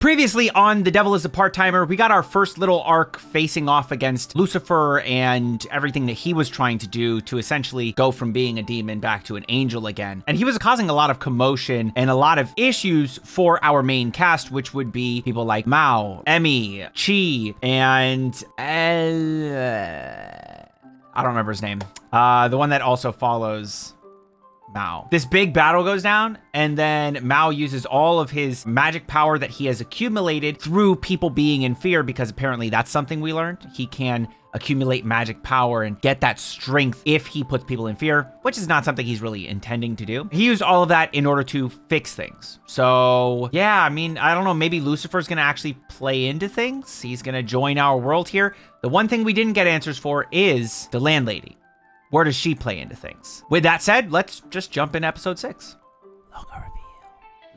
Previously on The Devil is a Part-Timer, we got our first little arc facing off against Lucifer and everything that he was trying to do to essentially go from being a demon back to an angel again. And he was causing a lot of commotion and a lot of issues for our main cast, which would be people like Mao, Emmy, Chi, and I don't remember his name. The one that also follows Mao. This big battle goes down, and then Mao uses all of his magic power that he has accumulated through people being in fear, because apparently that's something we learned. He can accumulate magic power and get that strength if he puts people in fear, which is not something he's really intending to do. He used all of that in order to fix things. So yeah, I mean, I don't know, maybe Lucifer's gonna actually play into things. He's gonna join our world here. The one thing we didn't get answers for is the landlady. Where does she play into things? With that said, let's just jump in episode 6. Logo reveal.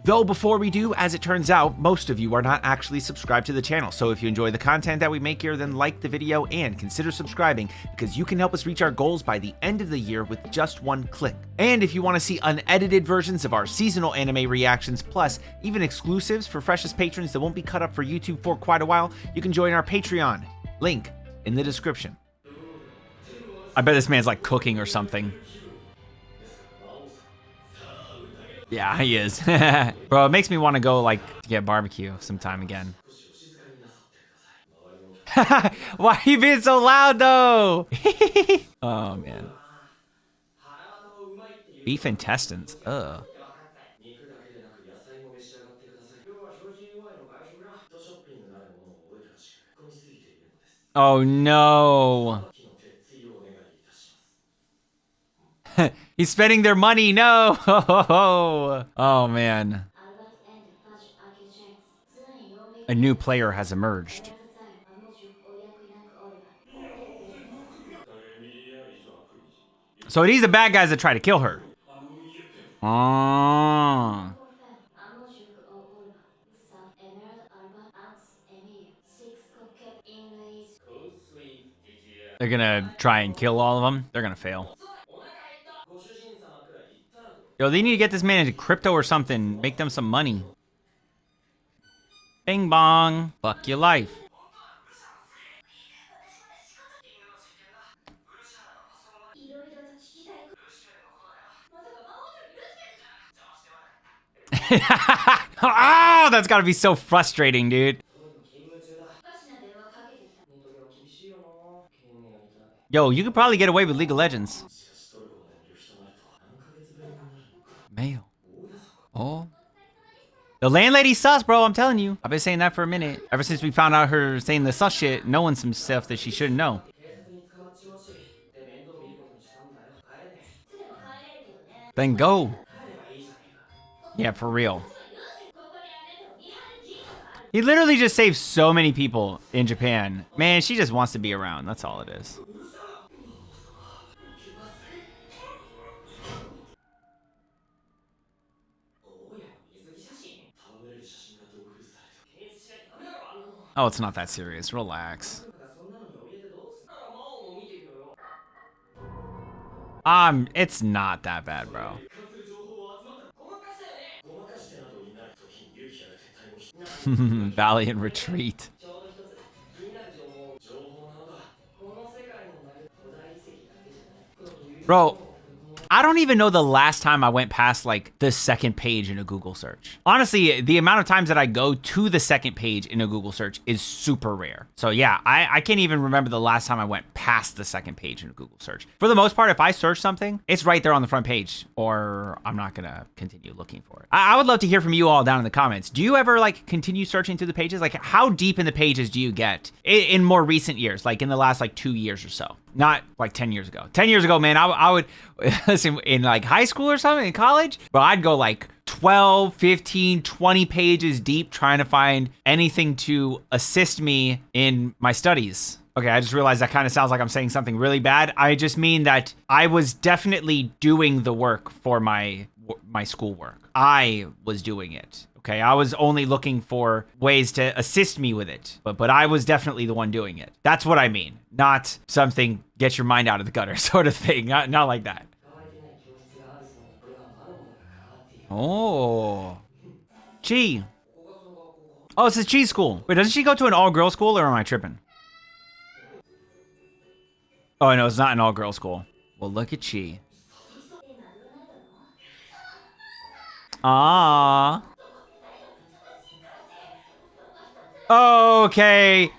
Though before we do, as it turns out, most of you are not actually subscribed to the channel. So if you enjoy the content that we make here, then like the video and consider subscribing, because you can help us reach our goals by the end of the year with just one click. And if you want to see unedited versions of our seasonal anime reactions, plus even exclusives for freshest patrons that won't be cut up for YouTube for quite a while, you can join our Patreon. Link in the description. I bet this man's like cooking or something. Yeah, he is. Bro, it makes me want to go like to get barbecue sometime again. Why are you being so loud though? Oh man. Beef intestines. Ugh. Oh no. He's spending their money. No. Oh man. A new player has emerged. So these are bad guys that try to kill her. Oh. They're gonna try and kill all of them. They're gonna fail. Yo, they need to get this man into crypto or something. Make them some money. Bing bong. Fuck your life. Oh, that's gotta be so frustrating, dude. Yo, you could probably get away with League of Legends. Mail. Oh. The landlady sus, bro, I'm telling you. I've been saying that for a minute. Ever since we found out her saying the sus shit, knowing some stuff that she shouldn't know. Then go. Yeah, for real. He literally just saved so many people in Japan. Man, she just wants to be around. That's all it is. Oh, it's not that serious. Relax. It's not that bad, bro. Valiant retreat. Bro, I don't even know the last time I went past like the second page in a Google search. Honestly, the amount of times that I go to the second page in a Google search is super rare. So yeah, I can't even remember the last time I went past the second page in a Google search. For the most part, if I search something, it's right there on the front page, or I'm not gonna continue looking for it. I would love to hear from you all down in the comments. Do you ever like continue searching through the pages? Like how deep in the pages do you get in more recent years, like in the last like 2 years or so? Not like 10 years ago. 10 years ago, man, I would, listen, in like high school or something, in college, but I'd go like 12, 15, 20 pages deep trying to find anything to assist me in my studies. Okay, I just realized that kind of sounds like I'm saying something really bad. I just mean that I was definitely doing the work for my schoolwork. I was doing it. Okay, I was only looking for ways to assist me with it, but I was definitely the one doing it. That's what I mean, not something get your mind out of the gutter sort of thing, not like that. Oh, Chi. Oh, it's a cheese school. Wait, doesn't she go to an all-girls school, or am I tripping? Oh, no, it's not an all-girls school. Well, look at Chi. Ah. Okay.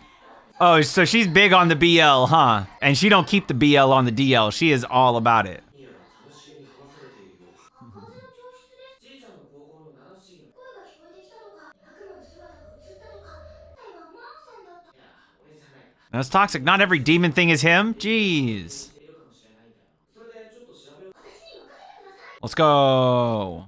Oh, so she's big on the BL, huh? And she don't keep the BL on the DL. She is all about it. That's toxic. Not every demon thing is him. Jeez. Let's go.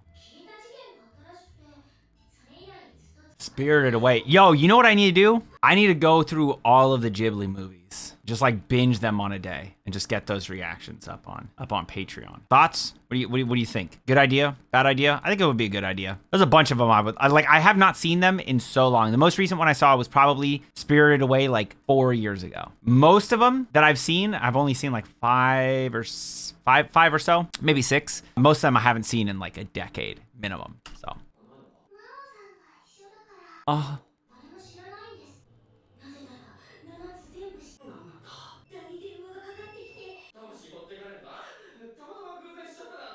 Spirited Away. Yo, you know what I need to do? I need to go through all of the Ghibli movies. Just like binge them on a day and just get those reactions up on Patreon. Thoughts? What do you think? Good idea? Bad idea? I think it would be a good idea. There's a bunch of them I have not seen them in so long. The most recent one I saw was probably Spirited Away like 4 years ago. Most of them that I've seen, I've only seen like five or so, maybe 6. Most of them I haven't seen in like a decade minimum. So. Oh.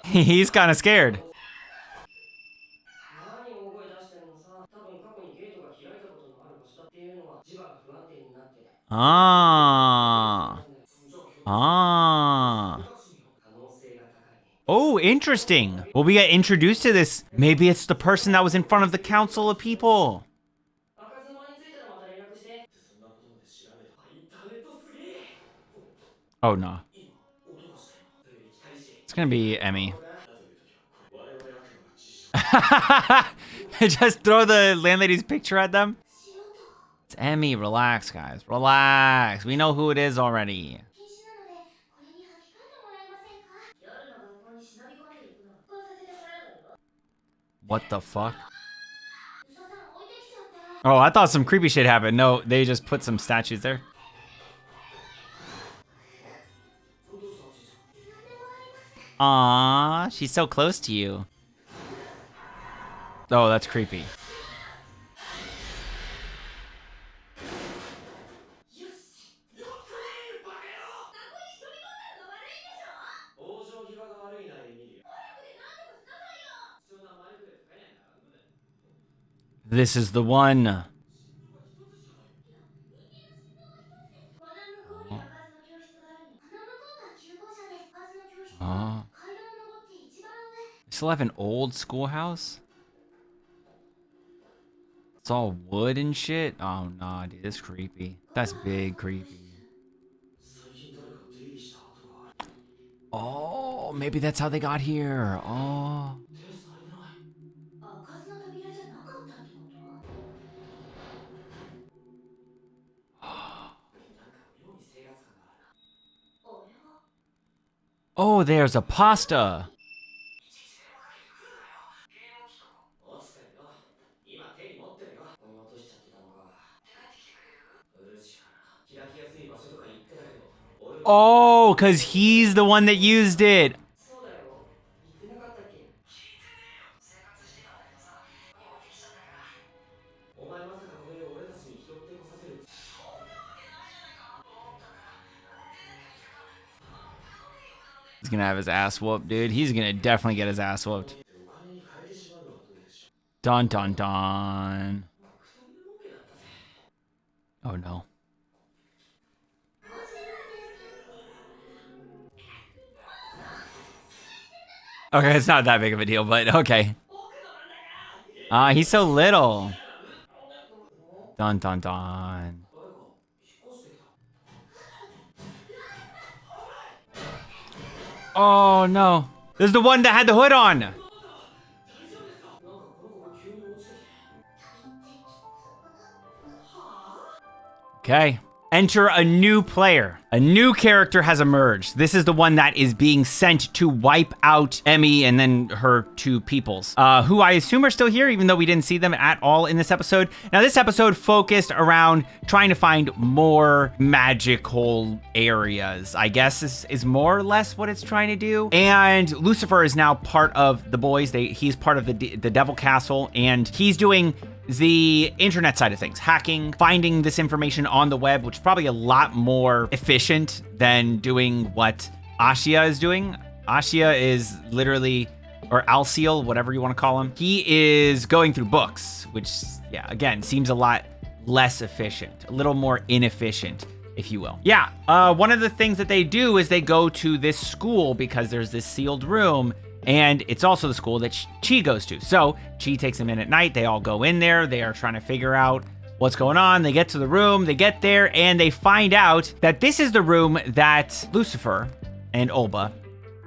He's kind of scared. Ah. Ah. Oh, interesting. Well, we get introduced to this. Maybe it's the person that was in front of the council of people. Oh, no. It's gonna be Emmy. Just throw the landlady's picture at them. It's Emmy. Relax, guys. Relax. We know who it is already. What the fuck? Oh, I thought some creepy shit happened. No, they just put some statues there. Aww, she's so close to you. Oh, that's creepy. This is the one. Oh. Still have an old schoolhouse? It's all wood and shit? Oh, nah, dude, that's creepy. That's big creepy. Oh, maybe that's how they got here. Oh. Oh, there's a pasta. Oh, because he's the one that used it. He's gonna have his ass whooped, dude. He's gonna definitely get his ass whooped. Dun dun dun. Oh no. Okay, it's not that big of a deal, but okay. He's so little. Dun dun dun. Oh no. This is the one that had the hood on. Okay. Enter a new player. A new character has emerged. This is the one that is being sent to wipe out Emmy and then her 2 peoples, who I assume are still here, even though we didn't see them at all in this episode. Now, this episode focused around trying to find more magical areas, I guess is more or less what it's trying to do. And Lucifer is now part of the boys. He's part of the Devil Castle, and he's doing the internet side of things, hacking, finding this information on the web, which is probably a lot more efficient than doing what Ashia is doing. Ashia is literally, or Alciel, whatever you want to call him. He is going through books, which, yeah, again, seems a lot less efficient, a little more inefficient, if you will. Yeah, one of the things that they do is they go to this school because there's this sealed room, and it's also the school that Chi goes to. So Chi takes him in at night. They all go in there. They are trying to figure out what's going on. They get to the room. They get there, and they find out that this is the room that Lucifer and Olba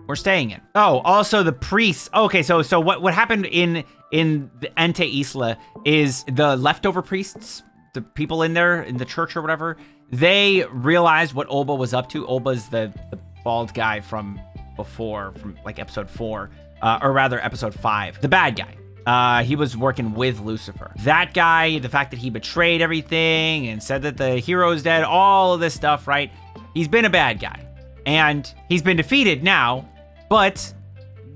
were staying in. Oh, also the priests. Okay, so what happened in the Ente Isla is the leftover priests, the people in there in the church or whatever, they realized what Olba was up to. Olba's the bald guy from before, from like episode 4, or rather episode 5, the bad guy. He was working with Lucifer. That guy, the fact that he betrayed everything and said that the hero's dead, all of this stuff, right? He's been a bad guy. And he's been defeated now, but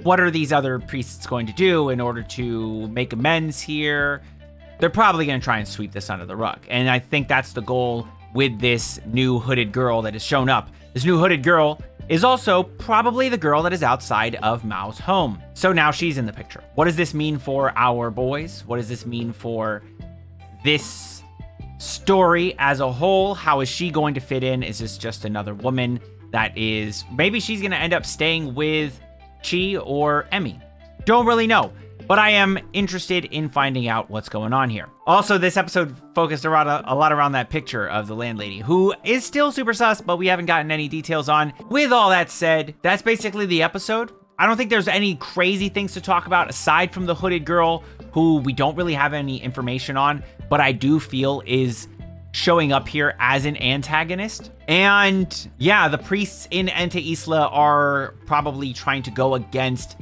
what are these other priests going to do in order to make amends here? They're probably going to try and sweep this under the rug. And I think that's the goal with this new hooded girl that has shown up. This new hooded girl is also probably the girl that is outside of Mao's home. So now she's in the picture. What does this mean for our boys? What does this mean for this story as a whole? How is she going to fit in? Is this just another woman that is, maybe she's going to end up staying with Chi or Emmy? Don't really know, but I am interested in finding out what's going on here. Also, this episode focused a lot around that picture of the landlady, who is still super sus, but we haven't gotten any details on. With all that said, that's basically the episode. I don't think there's any crazy things to talk about aside from the hooded girl, who we don't really have any information on, but I do feel is showing up here as an antagonist. And yeah, the priests in Ente Isla are probably trying to go against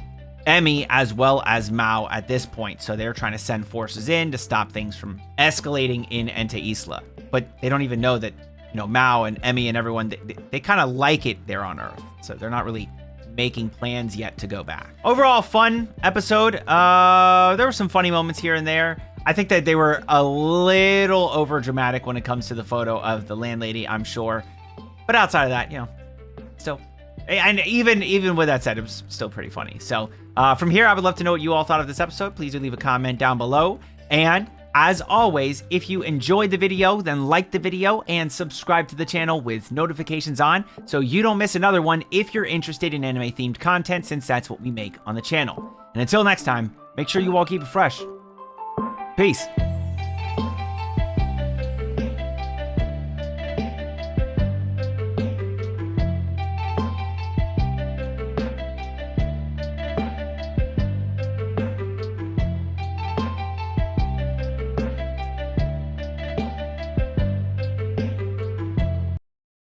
Emmy as well as Mao at this point. So they're trying to send forces in to stop things from escalating in Ente Isla. But they don't even know that, you know, Mao and Emmy and everyone, they kind of like it there on Earth. So they're not really making plans yet to go back. Overall, fun episode. There were some funny moments here and there. I think that they were a little over dramatic when it comes to the photo of the landlady, I'm sure. But outside of that, you know, still. And even with that said, it was still pretty funny. So from here, I would love to know what you all thought of this episode. Please do leave a comment down below. And as always, if you enjoyed the video, then like the video and subscribe to the channel with notifications on so you don't miss another one if you're interested in anime themed content, since that's what we make on the channel. And until next time, make sure you all keep it fresh. Peace.